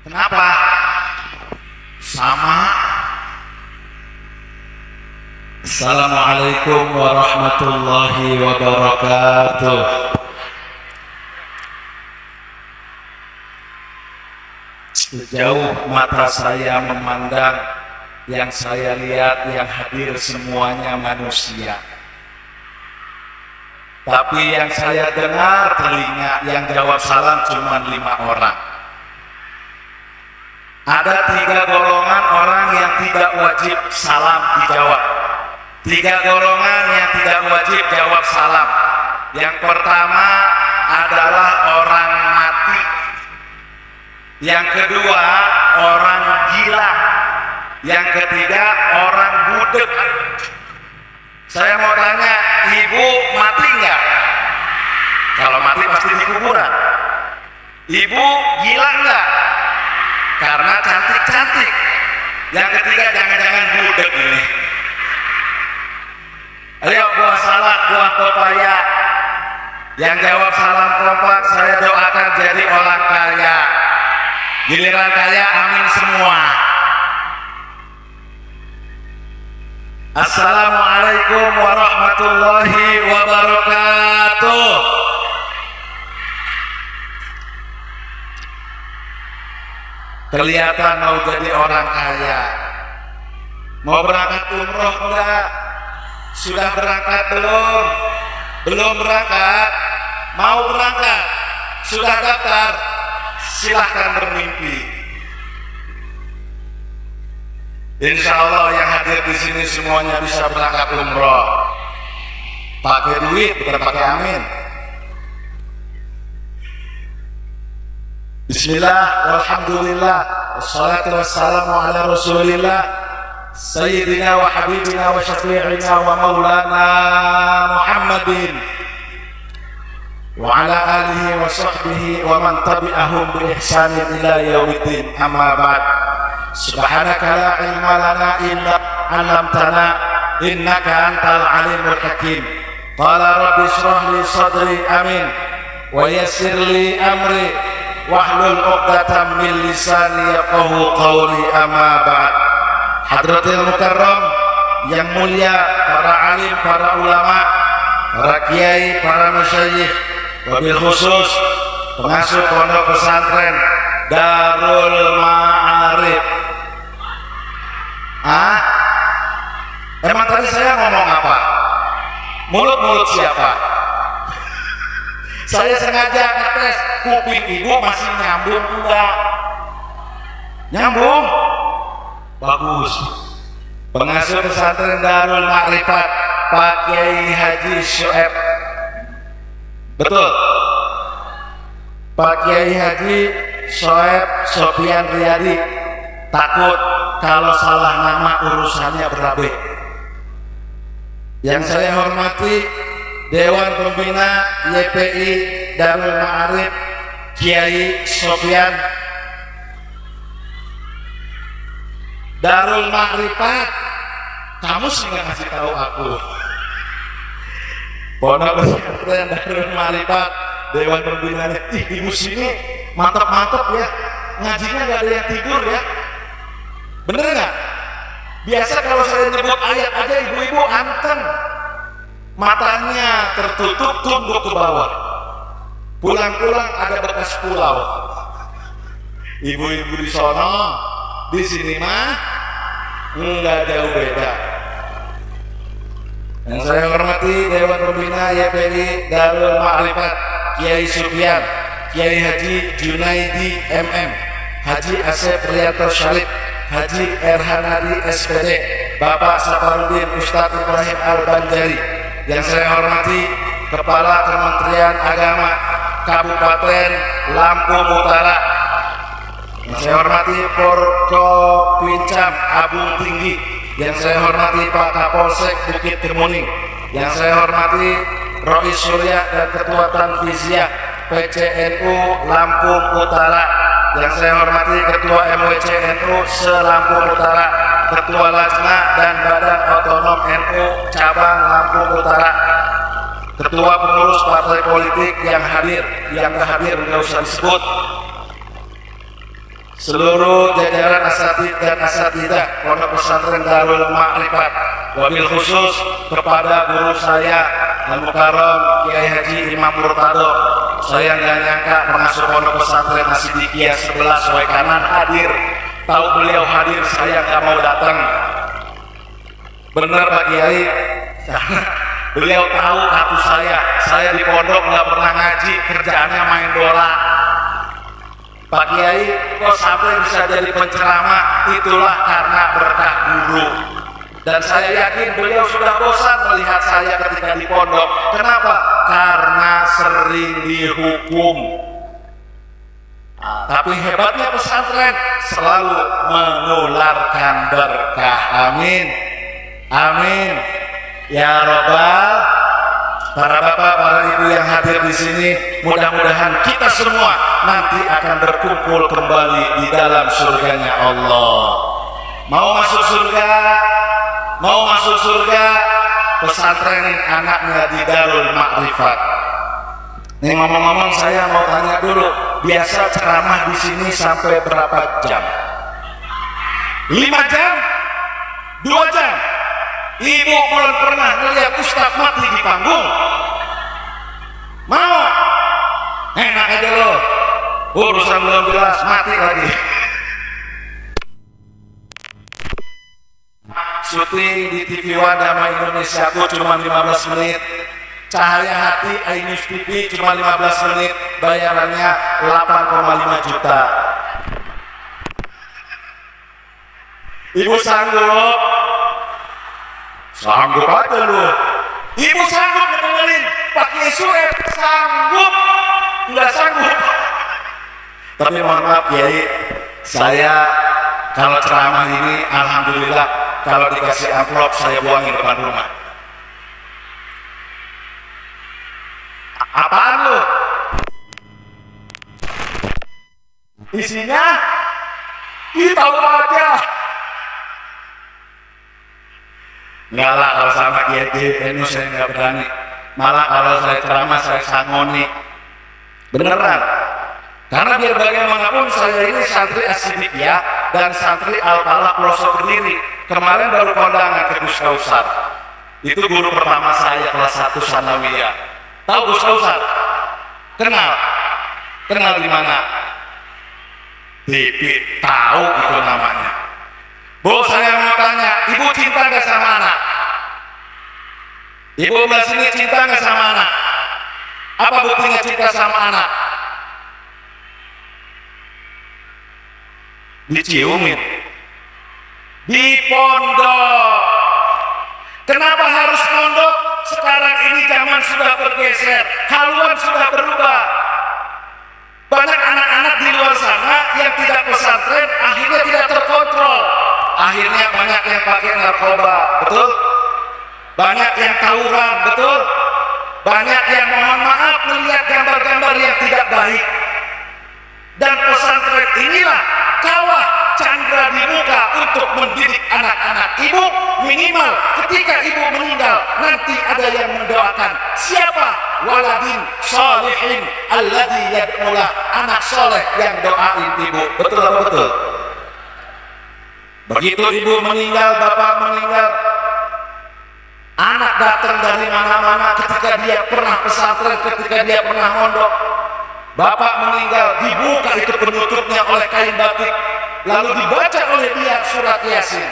Kenapa? Sama. Assalamualaikum warahmatullahi wabarakatuh. Sejauh mata saya memandang, yang saya lihat, yang hadir semuanya manusia. Tapi yang saya dengar telinga yang jawab salam cuma 5 orang. Ada 3 golongan orang yang tidak wajib salam dijawab. 3 golongan yang tidak wajib jawab salam. Yang pertama adalah orang mati. Yang kedua orang gila. Yang ketiga orang budek. Saya mau tanya, ibu mati nggak? Kalau mati pasti di kuburan. Ibu gila nggak? Karena cantik-cantik. Yang ketiga jangan-jangan budek ini. Ayo buah salak, buah pepaya. Yang jawab salam kompak saya doakan jadi orang kaya. Giliran kaya amin semua. Assalamualaikum warahmatullahi wabarakatuh. Kelihatan mau jadi orang kaya. Mau berangkat umroh enggak? Sudah berangkat belum? Belum berangkat? Mau berangkat? Sudah daftar? Silahkan bermimpi. Insya Allah yang hadir di sini semuanya bisa berangkat umroh. Pakai duit, bukan pakai amin. Bismillah, walhamdulillah, wassalatu wassalamu ala rasulillah, sayyidina wa habibina wa syafi'ina wa maulana Muhammadin wa ala alihi wa sahbihi wa man tabi'ahum bi ihsanin ila yaumiddin. Amma ba'd. Subhanaka la ilma lana illa 'allamtana innaka antal alimul hakim. Qala rabbi shrah li sadri amin wa yassir li amri wahlul 'uqdatam min lisani yafqahu qawli. Amma ba'd. Hadratil mukarram yang mulia, para alim, para ulama, para kiai, para masyayikh, wabil khusus pengasuh pondok pesantren Darul Ma'arif. Emang tadi saya ngomong apa? Mulut-mulut siapa? Saya sengaja ngetes kuping ibu masih nyambung enggak? Nyambung? Bagus. Pengasuh pesantren Darul Ma'rifat Pak Kiai Haji Syu'eb. Betul? Pak Kiai Haji Syu'eb Sofian Riyadi. Takut kalau salah nama urusannya berabe. Yang saya hormati Dewan Pembina YPI Darul Ma'arif Kiai Sofian. Darul Ma'rifat, kamu sih nggak ngasih tahu aku. Pondok pesantren Darul Ma'rifat Dewan Pembinanya. Ibu sini mantap-mantap ya, ngajinya nggak ada yang tidur ya. Bener nggak? Biasa kalau saya nyebut ayat aja ibu-ibu anteng, matanya tertutup, tunduk ke bawah. Pulang-pulang ada bekas pulau. Ibu-ibu di sono, di sini mah nggak jauh beda. Yang saya hormati Dewan Pembina YPI Darul Ma'rifat Kiai Sufyan, Kiai Haji Junaidi MM, Haji Asep Rianto Syarif, Haji Erhanadi SPD, Bapak Saparudin Ustadz Ibrahim Al-Banjari. Yang saya hormati Kepala Kementerian Agama Kabupaten Lampung Utara. Yang saya hormati Forkopincam Abung Tinggi. Yang saya hormati Pak Kapolsek Bukit Kemuning. Yang saya hormati Rois Surya dan Ketua Tanfiziyah PCNU Lampung Utara. Yang saya hormati Ketua MWCNU se-Lampung Utara, Ketua Lajna dan Badan Otonom NU Cabang Lampung Utara, Ketua pengurus partai politik yang hadir, yang tak hadir nggak usah disebut. seluruh jajaran asatid dan asatidah Pondok Pesantren Darul Ma'rifat, wabil khusus kepada guru saya Al-Mukarram Kiai Haji Imam Murtado. Saya nggak nyangka pengasuh Pondok Pesantren Asidikia 11 Wai Kanan hadir. Tahu beliau hadir, saya nggak mau datang. Bener Pak Kiai, beliau tahu kartu saya di pondok nggak pernah ngaji, kerjaannya main bola. Pak Kiai kok sampai bisa jadi penceramah, itulah karena berkah guru. Dan saya yakin beliau sudah bosan melihat saya ketika di pondok. Kenapa? Karena sering dihukum. Tapi hebatnya pesantren selalu menularkan berkah. Amin, amin ya robbal. Para bapak, para ibu yang hadir di sini, mudah-mudahan kita semua nanti akan berkumpul kembali di dalam surganya Allah. Mau masuk surga, mau masuk surga, pesantrenin anaknya di Darul Ma'rifat. Nih ngomong-ngomong, saya mau tanya dulu, biasa ceramah di sini sampai berapa jam? 5 jam? 2 jam? Ibu belum pernah melihat ustaz mati di panggung. Mau? Enak aja lo, urusan belum jelas mati lagi. Syuting di TV One Dama Indonesia aku cuma 15 menit. Cahaya Hati Ainus TV cuma 15 menit, bayarannya 8,5 juta. Ibu sanggup? Sanggup aja lu. Ibu sanggup ngedengerin pakai suep? Sanggup? Enggak sanggup. Tapi mohon maaf Kiai, saya kalau ceramah ini alhamdulillah kalau dikasih amplop saya buangin depan rumah. Apaan lu? Isinya? Tahu aja. Enggak lah, kalau sama Kiai ini saya nggak berani. Malah kalau saya ceramah saya sangoni. Beneran. Karena biar bagaimanapun saya ini santri Asidikia dan santri Al-Falah Pelosok Kediri. Kemarin baru kondangan ke Gus Kausar. Itu guru pertama saya kelas 1 Sanawiyah. Tahu Gus Kausar? Kenal? Kenal di mana? TV. Tahu itu namanya. Bu, saya mau tanya, ibu cinta gak sama anak? Ibu belah sini cinta gak sama anak? Apa buktinya cinta sama anak? Diciumin di pondok. Kenapa harus pondok? Sekarang ini zaman sudah bergeser, haluan sudah berubah. Banyak anak-anak di luar sana yang tidak pesantren akhirnya tidak terkontrol. Akhirnya banyak yang pakai narkoba, betul? Banyak yang tawuran, betul? Banyak yang mohon maaf melihat gambar-gambar yang tidak baik. Dan pesantren inilah kawah candra di muka untuk mendidik anak-anak. Ibu minimal ketika ibu meninggal nanti ada yang mendoakan. Siapa? Waladin sholihin alladzi yad'ulah, anak soleh yang doain ibu. Betul apa betul? Begitu ibu meninggal, bapak meninggal, anak datang dari mana-mana ketika dia pernah pesantren, ketika dia pernah mondok. Bapak meninggal, dibuka itu penutupnya oleh kain batik, lalu dibaca oleh dia surat Yasin.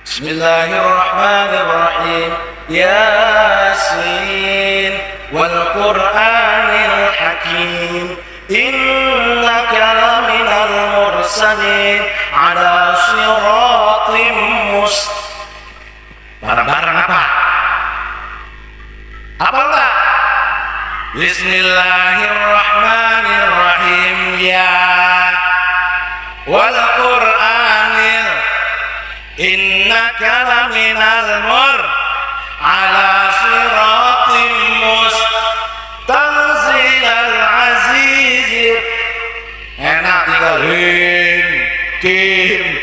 Bismillahirrahmanirrahim. Yasin wal Qur'anil Hakim, innaka laminal mursalin ala siratim mustaqim. Barang-barang apa? Apa enggak? Bismillahirrahmanirrahim. Ya wal Qur'anil, innaka laminal mur ala siratim mustaqim azizir. Enak tinggal kim.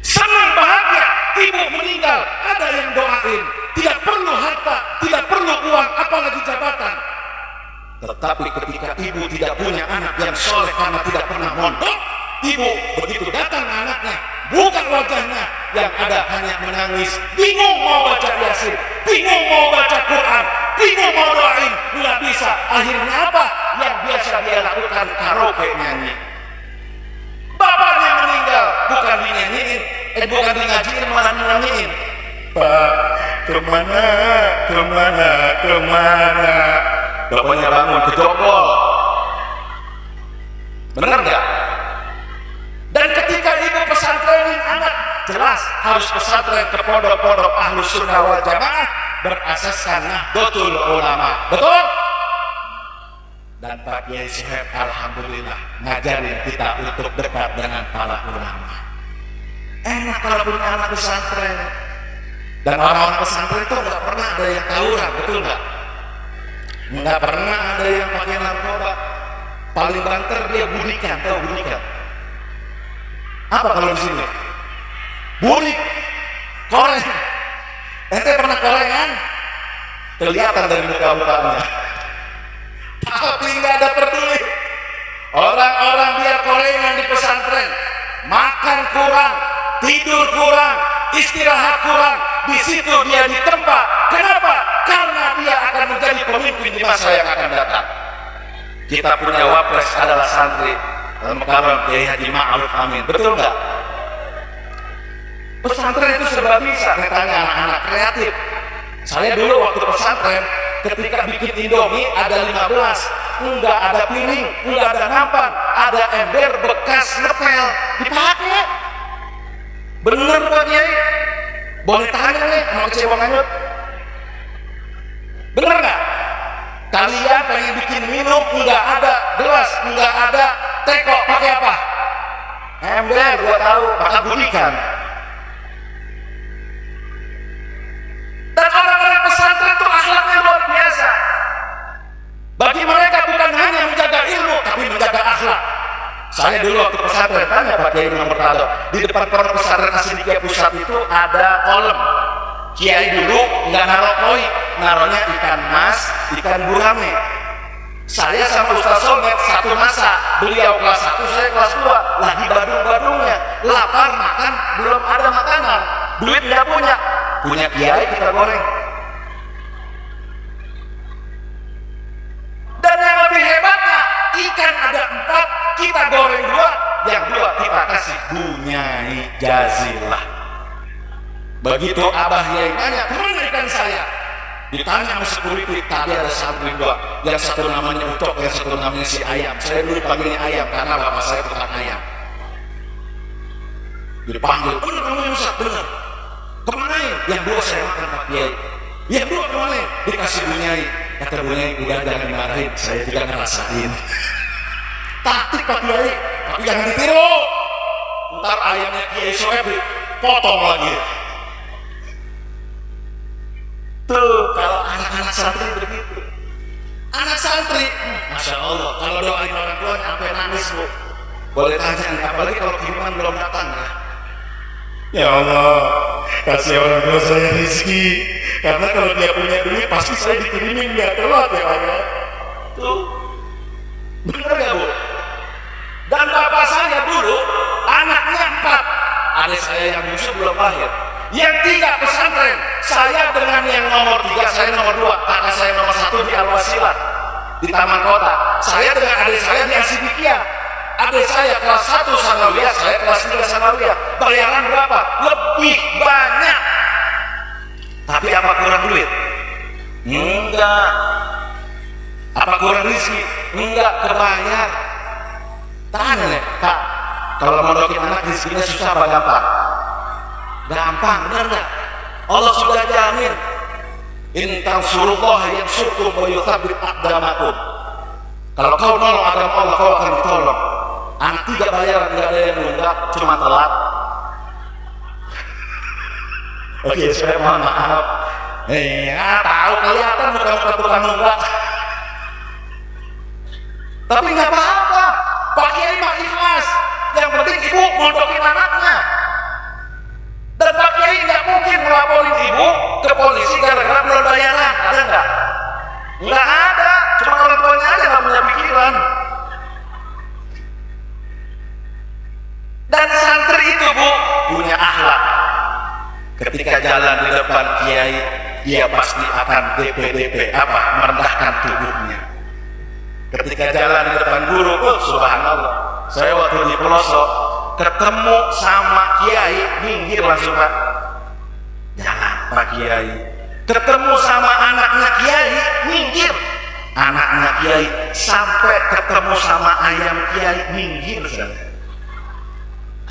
Senang bahagia ibu meninggal, ada yang doain. Tidak perlu harta, tidak perlu uang, apalagi jabatan. Tetapi ketika ibu tidak punya anak yang soleh karena tidak pernah mondok, ibu begitu datang anaknya, bukan wajahnya yang ada hanya menangis, bingung mau baca Yasin, bingung mau baca Quran, bingung mau doain, nggak bisa. Akhirnya apa? Yang biasa dia lakukan karaoke nyanyi. Bapaknya meninggal, bukan dinyanyiin, bukan dingajiin, malah nyanyiin. Pak, kemana, kemana, kemana? Bapaknya bangun kejongkol. Benar nggak? Dan ketika ibu pesantrenin anak, jelas harus pesantren ke pondok-pondok Ahlus Sunnah wal Jamaah berasaskan Nahdlatul Ulama. Betul? Dan Pak Kiai Suhaib alhamdulillah ngajarin kita untuk dekat dengan para ulama. Enak kalau punya anak pesantren. Dan orang-orang pesantren itu nggak pernah ada yang tawuran, betul nggak? Nggak pernah ada yang pakai narkoba. Paling banter dia budikan, tahu budikan? Apa kalau di sini? Burik, koreng. Ente pernah korengan? Kelihatan dari muka-mukanya. Tapi nggak ada peduli. Orang-orang biar korengan di pesantren, makan kurang, tidur kurang, istirahat kurang, di situ dia ditempa. Kenapa? Karena dia akan menjadi pemimpin di masa yang akan datang. Kita punya wapres adalah santri Al-Mukarram Kiai Haji Ma'ruf Amin. Betul nggak? Pesantren itu serba bisa, katanya anak-anak kreatif. Saya dulu waktu pesantren, ketika bikin Indomie ada 15, enggak ada piring, enggak ada nampan, ada ember bekas ngepel, dipakai. Bener Pak Kiai? Boleh tanya nih sama kecewa nganyut. Bener nggak? Kalian pengen bikin minum, enggak ada gelas, enggak ada teko, pakai apa? Ember, gua tahu, pakai budikan. Dan orang-orang pesantren itu akhlaknya luar biasa. Bagi mereka bukan hanya menjaga ilmu, tapi menjaga akhlak. Saya dulu waktu pesantren, tanya Pak Kiai Imam Murtado, di depan pondok pesantren Asyidiqiyah Pusat itu ada kolam. Kiai dulu nggak naruh koi, naruhnya ikan mas, ikan gurame. Saya sama Ustaz Somad satu masa, beliau kelas 1, saya kelas 2, lagi badung-badungnya, lapar makan, belum ada makanan, duit nggak punya, punya kiai kita goreng. Dan yang lebih hebatnya, ikan ada 4, kita goreng 2, yang 2 kita kasih bunyai jazilah. Begitu Abah Yai tanya, kemana ikan saya? Ditanya sama security, tadi ada santri 2, yang satu namanya Ucok, yang satu namanya si Ayam. Saya dulu panggilnya Ayam karena bapak saya tukang ayam. Dipanggil, bener kamu Ustaz, bener. Kemana ya? Yang 2 saya makan Pak Kiai. Yang 2 kemana? Dikasih bunyai. Kata bunyai, udah jangan dimarahin, saya juga ngerasain. Taktik Pak Kiai, tapi jangan ditiru. Ntar ayamnya Kiai Soeb potong lagi. Tuh, kalau anak-anak santri begitu. Anak santri, Masya Allah, kalau doain orang tua sampai nangis Bu. Boleh tanya, apalagi kalau kiriman belum datang ya. Ya Allah, kasih orang tua saya rezeki. Karena kalau dia punya duit, pasti saya dikirimin nggak telat ya Allah. Tuh, bener ya Bu? Dan bapak saya dulu, anaknya 4. Adik saya yang bungsu belum lahir. Yang 3 pesantren, saya dengan yang nomor 3, saya nomor 2, kakak saya nomor 1 di Al-Wasilah di Taman Kota. Saya dengan adik saya di Asyidiqiyah. Adik saya kelas 1 sanawiyah, saya kelas 3 sanawiyah. Bayaran berapa? Lebih banyak. Tapi apa kurang duit? Enggak. Apa kurang rezeki? Enggak, kebayar. Tanya nih, Pak, kalau mondokin anak rezekinya susah apa gampang? Gampang, benar nggak? Allah sudah jamin. In tansurullah yansurkum wa yuthabbit aqdamakum. Kalau kau nolong agama Allah, kau akan ditolong. Anak 3 bayaran nggak ada yang nunggak, cuma telat. Oke, saya mohon maaf. Tahu kelihatan bukan tukang nunggak. Tapi nggak apa-apa. Pak Kiai mah ikhlas. Yang penting ibu mondokin anaknya. Dan Pak Kiai nggak mungkin melaporin ibu ke polisi gara-gara belum bayaran, ada nggak? Nggak ada, cuma orang tuanya depan kiai, dia pasti akan DP apa, merendahkan tubuhnya. Ketika jalan di depan guru, subhanallah, saya waktu di pelosok ketemu sama kiai, minggir langsung, Pak. Jangan Pak Kiai. Ketemu sama anaknya kiai, minggir. Anaknya kiai, sampai ketemu sama ayam kiai, minggir saya.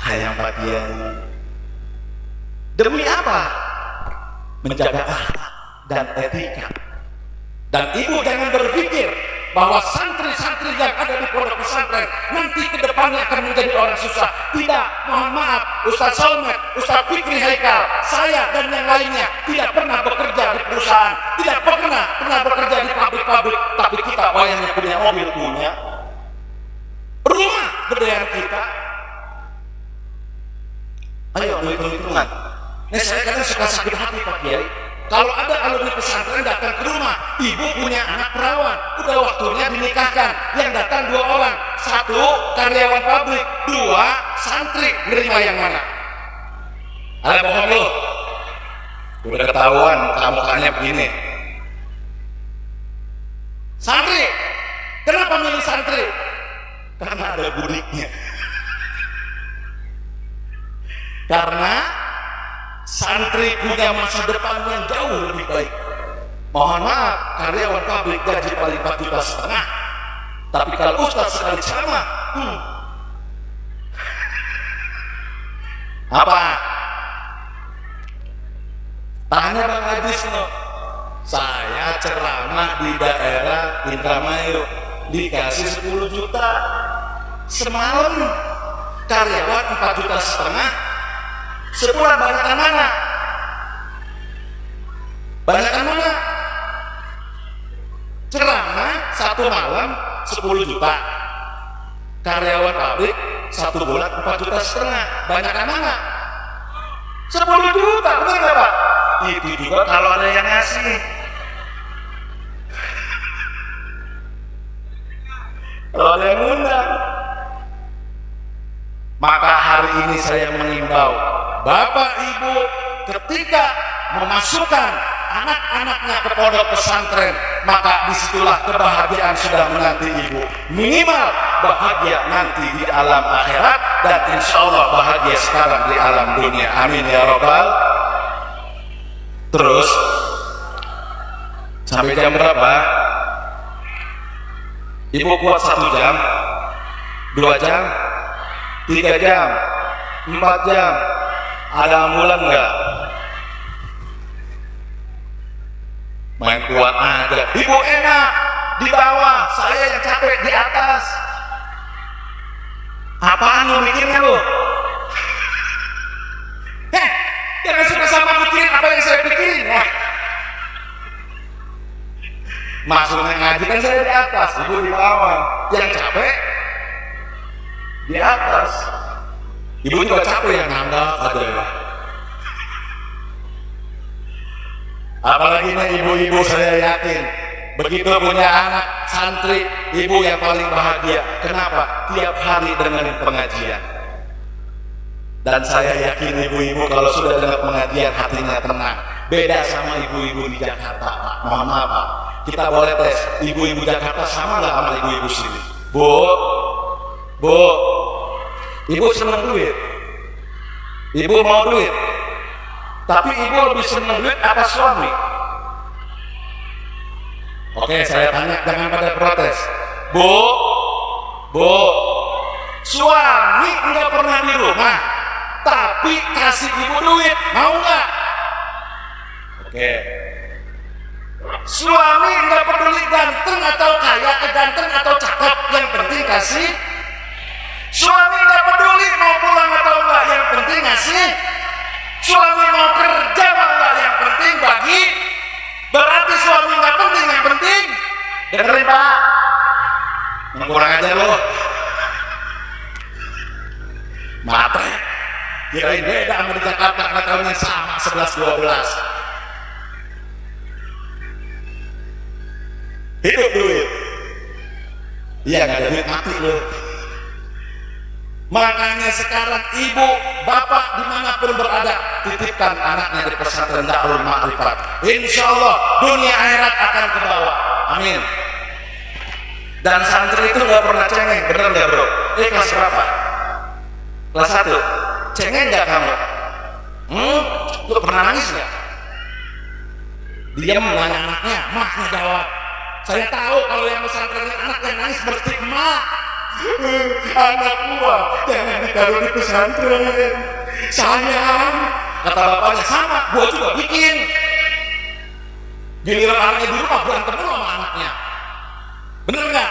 Ayam Pak Kiai. Demi apa? Menjaga akhlak dan etika. Dan ibu jangan berpikir bahwa santri-santri yang ada di pondok pesantren nanti ke depannya akan menjadi orang susah. Tidak, mohon maaf, Ustaz Solmed, Ustaz Fikri Haikal, saya dan yang lainnya tidak pernah bekerja di perusahaan, tidak pernah bekerja di pabrik-pabrik, tapi kita wayangnya punya mobil, punya rumah gedean kita. Ayo hitung-hitungan. Nah, saya kadang suka sakit hati Pak Kiai. Kalau ada alumni pesantren datang ke rumah, ibu punya anak perawan, udah waktunya dinikahkan. Yang datang 2 orang, 1 karyawan pabrik, 2 santri, nerima yang mana? Ada bohong lo? Udah ketahuan mukanya begini. Santri, kenapa milih santri? Karena ada budiknya. Karena santri punya masa depan yang jauh lebih baik. Mohon maaf, karyawan pabrik gaji paling 4,5 juta. Tapi kalau ustaz sekali ceramah, apa? Tanya Bang Hadis no. Saya ceramah di daerah Indramayu dikasih 10 juta. Semalam karyawan 4,5 juta. Sebulan banyakan mana? Banyakan mana? Ceramah 1 malam 10 juta. Karyawan pabrik 1 bulan 4,5 juta. Banyakan mana? 10 juta, benar nggak Pak? Itu juga kalau ada yang ngasih. Kalau ada yang undang. Maka hari ini saya mengimbau Bapak Ibu, ketika memasukkan anak-anaknya ke pondok pesantren, maka disitulah kebahagiaan sudah menanti Ibu. Minimal bahagia nanti di alam akhirat, dan insya Allah bahagia sekarang di alam dunia. Amin ya Rabbal. Terus sampai jam berapa? Ibu kuat 1 jam, 2 jam, 3 jam, 4 jam. Ada ambulan nggak? Main kuat aja. Ibu enak di bawah, saya yang capek di atas. Apaan lu mikirnya lu? Jangan suka sama mikirin apa yang saya pikirin ya. Maksudnya ngaji kan saya di atas, ibu di bawah. Yang capek di atas. Ibu juga capek yang ngandal aja ya. Apalagi nih ibu-ibu, saya yakin begitu punya anak santri, ibu yang paling bahagia. Kenapa? Tiap hari dengerin pengajian. Dan saya yakin ibu-ibu kalau sudah dengar pengajian hatinya tenang. Beda sama ibu-ibu di Jakarta, Pak. Mohon maaf Pak, kita boleh tes ibu-ibu Jakarta sama nggak sama ibu-ibu sini? Bu, ibu senang duit, ibu mau duit, tapi ibu lebih senang duit apa suami? Oke, saya tanya, jangan pada protes. Bu, suami nggak pernah di rumah, tapi kasih ibu duit, mau nggak? Oke. Suami nggak peduli ganteng atau kaya, ganteng atau cakep, yang penting kasih. Suami nggak peduli mau pulang atau enggak, yang penting ngasih. Suami mau kerja mau enggak, yang penting bagi. Berarti suami nggak penting, yang penting dengerin Pak. Kurang aja lo. Mata kirain beda sama di Jakarta, nggak tahunya sama 11-12. Hidup duit. Iya, nggak ada duit mati lo. Makanya sekarang ibu, bapak dimanapun berada, titipkan anaknya di pesantren Darul Ma'rifat. Insya Allah dunia akhirat akan ke bawah. Amin. Dan santri itu nggak pernah cengeng, bener nggak bro? Kelas berapa? Kelas 1. Cengeng nggak kamu? Lu pernah nangis nggak? Dia menanya anaknya, maknya jawab. Saya tahu kalau yang pesantren anak yang nangis berarti emak. Anak gua jangan ditaruh di pesantren, sayang. Kata bapaknya, sama, gua juga bikin. Giliran anaknya di rumah berantem dulu sama anaknya. Bener nggak?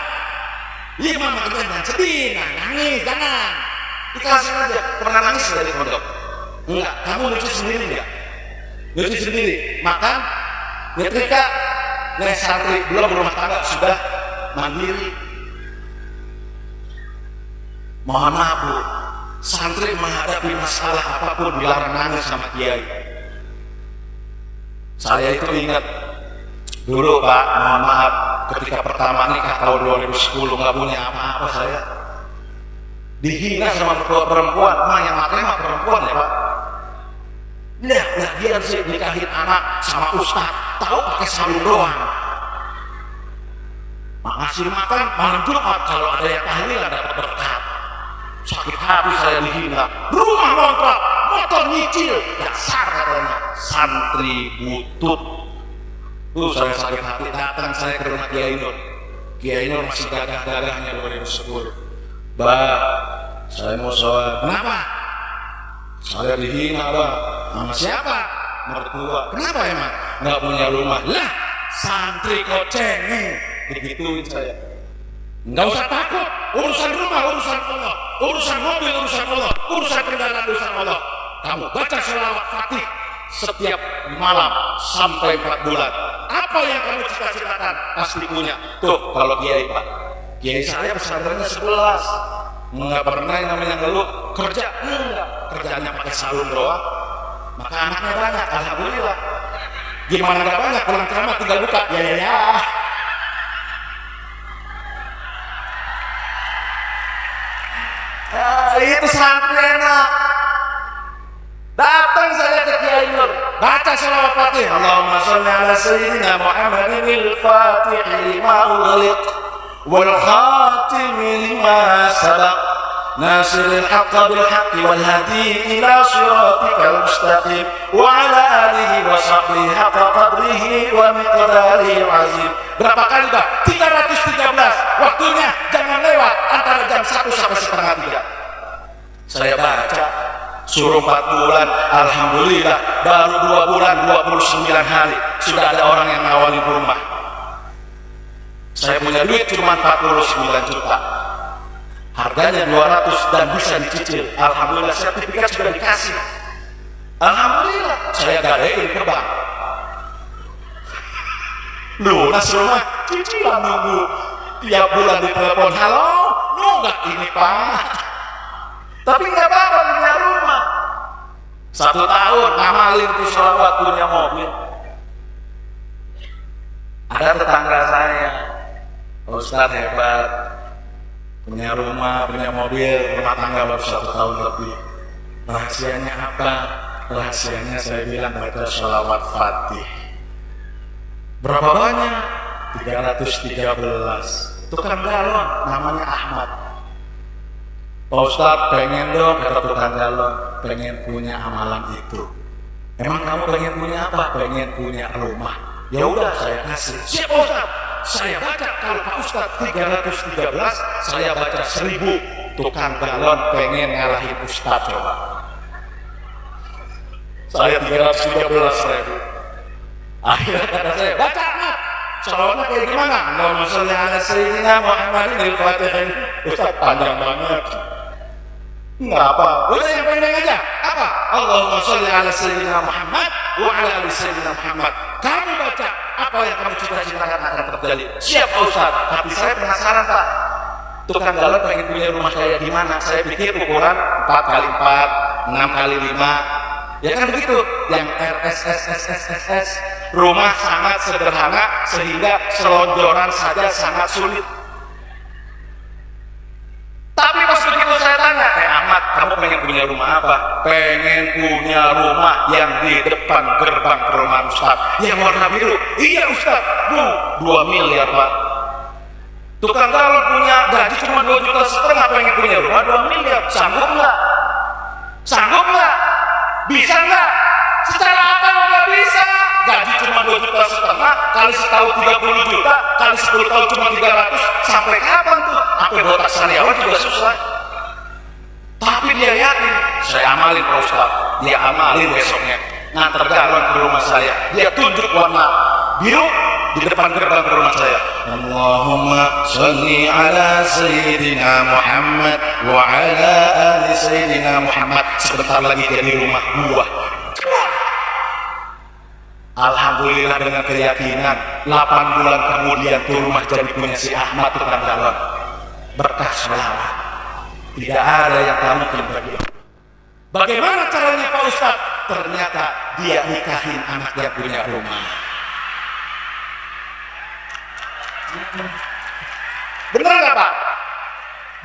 Iya mama, jangan sedih, nangis, jangan. Dikasih aja. Pernah nangis nggak di pondok? Enggak. Kamu lucu sendiri nggak? Lucu sendiri. Makan, nyetrika, santri belum berumah tangga sudah mandiri. Mohon maaf bu, santri menghadapi masalah apapun dilarang nangis sama kiai. Saya itu ingat dulu pak, mohon maaf, ketika pertama nikah tahun 2010 nggak punya apa-apa saya. Dihina sama perempuan, mah yang matanya mah perempuan ya pak. Nah dia sih nikahin anak sama ustaz, tahu pakai sarung doang. Ngasih makan malam Jumat kalau ada yang tahlilan dapat berkat. Sakit hati saya dihina. Rumah ngontrak, motor nyicil, dasar katanya santri butut. Tuh saya sakit hati, datang saya ke rumah Kiai Nur. Kiai Nur masih gagah-gagahnya 2010. Bah, saya mau sholat. Kenapa? Saya dihina bah. Sama siapa? Mertua. Kenapa emang? Nggak punya rumah. Lah, santri kok cengeng. Digituin saya. Nggak usah takut, urusan rumah urusan Allah, urusan mobil urusan Allah, urusan kendaraan urusan Allah. Kamu baca selawat Fatih setiap malam sampai 4 bulan. Apa yang kamu cita-citakan pasti punya. Tuh kalau kiai pak, kiai saya pesantrennya 11, nggak pernah yang namanya ngeluh kerja, enggak, kerjanya pakai sarung doang. Maka anaknya banyak, alhamdulillah. Gimana nggak banyak, pulang ceramah tinggal buka, ya. Itu santri enak. Datang saya ke Kiai Nur, baca selawat Fatih. Allahumma sholli ala sayyidina Muhammadin al-Fatih lima ughliq wal khatim lima sabaq nasiril haqqa bil haqqi wal hadi ila siratikal mustaqim wa ala alihi wa sahbihi haqqa qadrihi wa miqdarihi azim. Berapa kali bah? 313. Waktunya jangan lewat antara jam 1 sampai setengah 3. Saya baca suruh 4 bulan, alhamdulillah baru 2 bulan 29 hari sudah ada orang yang nawarin rumah. Saya punya duit cuma 49 juta, harganya 200 dan bisa dicicil. Alhamdulillah sertifikat sudah dikasih. Alhamdulillah saya gadein ke bank. Lunas rumah, cicilan nunggu tiap bulan ditelepon, halo nunggak ini pak. Tapi nggak apa-apa punya rumah. 1 tahun ngamalin di Selawat punya mobil. Ada tetangga saya, Ustaz hebat, punya rumah, punya mobil, rumah tangga baru 1 tahun lebih. Rahasianya apa? Rahasianya saya bilang baca Selawat Fatih. Berapa banyak? 313. Tukang galon namanya Ahmad. Pak Ustadz pengen dong, kata tukang galon, pengen punya amalan itu. Emang kamu pengen punya apa? Pengen punya rumah. Ya udah saya kasih. Siap Ustadz. Saya baca kalau Pak Ustadz 313, saya baca 1000. Tukang galon pengen ngalahin Ustadz coba. Saya 313.000. Akhirnya kata saya, baca Ahmad. Salawatnya kayak gimana? Allahumma sholli ala sayyidina Muhammadin al-Fatih. Ustadz panjang banget. Enggak apa, udah yang pendek aja. Apa? Allahumma sholli ala sayyidina Muhammad wa ala ali sayyidina Muhammad. Kamu baca apa yang kamu cita-citakan akan terjadi. Siap Ustaz. Tapi saya penasaran Pak, tukang galon pengen punya rumah kayak gimana? Saya pikir ukuran 4x4, 6x5. Ya kan begitu. Yang RSSSSSS, rumah sangat sederhana sehingga selonjoran saja sangat sulit. Tapi pas begitu saya tanya, Ahmad, kamu pengen punya rumah apa? Pengen punya rumah yang di depan gerbang perumahan Ustaz yang warna biru. Iya Ustaz, 2 miliar Pak. Tukang galon punya gaji cuma 2,5 juta, pengen punya rumah 2 miliar. Sanggup nggak? Sanggup nggak? Bisa nggak? Secara akal nggak bisa. Gaji cuma 2,5 juta, kali setahun 30 juta, kali 10 tahun cuma 300. Sampai kapan tuh? Sampai botak sariawan juga susah. Tapi dia yakin, saya amalin Pak Ustaz. Dia amalin besoknya, ngantar galon ke rumah saya. Dia tunjuk warna biru di depan gerbang rumah saya. Allahumma sholli ala Sayyidina Muhammad wa ala ali Sayyidina Muhammad. Sebentar lagi jadi rumah gua. Alhamdulillah dengan keyakinan 8 bulan kemudian tuh rumah jadi punya si Ahmad tukang galon. Berkah selama. Tidak ada yang tak mungkin bagi Allah. Bagaimana caranya Pak Ustaz? Ternyata dia nikahin anak yang punya rumah. Bener nggak Pak?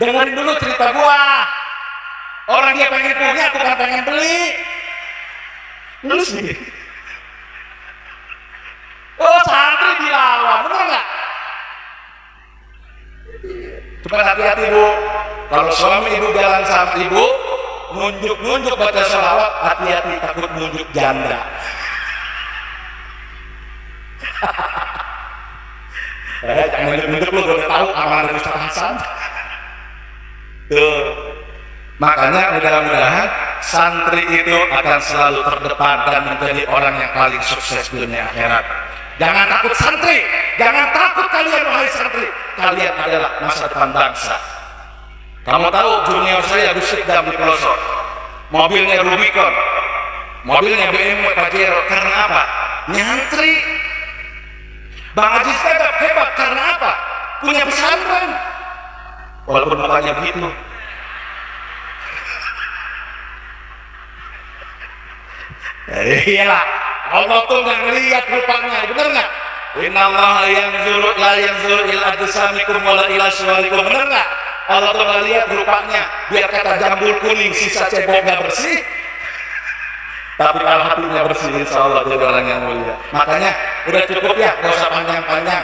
Dengerin dulu cerita gua. Orang dia pengen punya bukan pengen beli. Lu sih. Oh santri dilawan, bener nggak? Cuma hati-hati Bu. Kalau suami ibu jalan sama ibu, nunjuk-nunjuk baca sholawat, hati-hati takut nunjuk janda. Jangan nunjuk-nunjuk lu, udah tahu amalan Ustaz Hasan. Tuh. Makanya mudah-mudahan santri itu akan selalu terdepan dan menjadi orang yang paling sukses di dunia akhirat. Jangan takut santri, jangan takut kalian wahai santri. Kalian adalah masa depan bangsa. Kamu tahu junior saya Gus Sikdam di pelosok, mobilnya Rubicon, mobilnya BMW Pajero, karena apa? Nyantri. Bang Haji Sekadap hebat karena apa? Punya pesantren. Walaupun mukanya begitu. Iyalah, Allah tuh nggak ngelihat rupanya, bener nggak? Innallaha yanzuru la yanzuru ila ajsamikum wala ila suwarikum, bener nggak? Allah tuh nggak lihat rupanya, biar kata jambul kuning sisa cebok nggak bersih, tapi kalau hatinya bersih, insya Allah jadi orang yang mulia. Makanya udah cukup ya, nggak usah panjang-panjang.